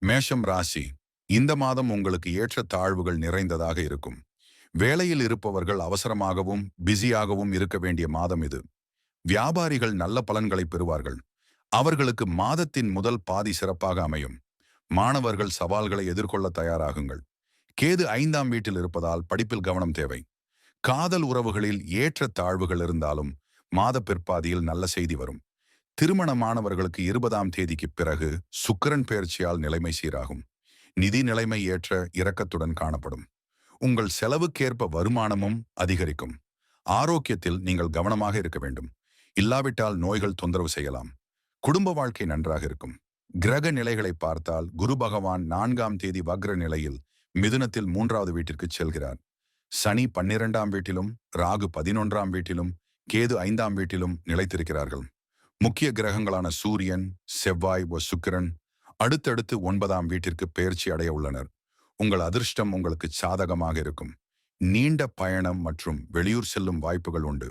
மேஷம் ராசி. இந்த மாதம் உங்களுக்கு ஏற்ற தாழ்வுகள் நிறைந்ததாக இருக்கும். வேலையில் இருப்பவர்கள் அவசரமாகவும் பிஸியாகவும் இருக்க வேண்டிய மாதம் இது. வியாபாரிகள் நல்ல பலன்களை பெறுவார்கள். அவர்களுக்கு மாதத்தின் முதல் பாதி சிறப்பாக அமையும். மாணவர்கள் சவால்களை எதிர்கொள்ள தயாராகுங்கள். கேது 5ஆம் வீட்டில் இருப்பதால் படிப்பில் கவனம் தேவை. காதல் உறவுகளில் ஏற்ற தாழ்வுகள் இருந்தாலும் மாத பிற்பாதியில் நல்ல செய்தி வரும். திருமணமானவர்களுக்கு 20ஆம் தேதிக்கு பிறகு சுக்கிரன் பெயர்ச்சியால் நிலைமை சீராகும். நிதி நிலைமை ஏற்ற இரக்கத்துடன் காணப்படும். உங்கள் செலவுக்கேற்ப வருமானமும் அதிகரிக்கும். ஆரோக்கியத்தில் நீங்கள் கவனமாக இருக்க வேண்டும். இல்லாவிட்டால் நோய்கள் தொந்தரவு செய்யலாம். குடும்ப வாழ்க்கை நன்றாக இருக்கும். கிரக நிலைகளை பார்த்தால் குரு பகவான் 4ஆம் தேதி வக்ர நிலையில் மிதுனத்தில் 3வது வீட்டிற்கு செல்கிறார். சனி 12ஆம் வீட்டிலும் ராகு 11ஆம் வீட்டிலும் கேது 5ஆம் வீட்டிலும் நிலைத்திருக்கிறார்கள். முக்கிய கிரகங்களான சூரியன், செவ்வாய், சுக்கிரன் அடுத்தடுத்து 9ஆம் வீட்டிற்கு பெயர்ச்சி அடைய உள்ளனர். உங்கள் அதிர்ஷ்டம் உங்களுக்கு சாதகமாக இருக்கும். நீண்ட பயணம் மற்றும் வெளியூர் செல்லும் வாய்ப்புகள் உண்டு.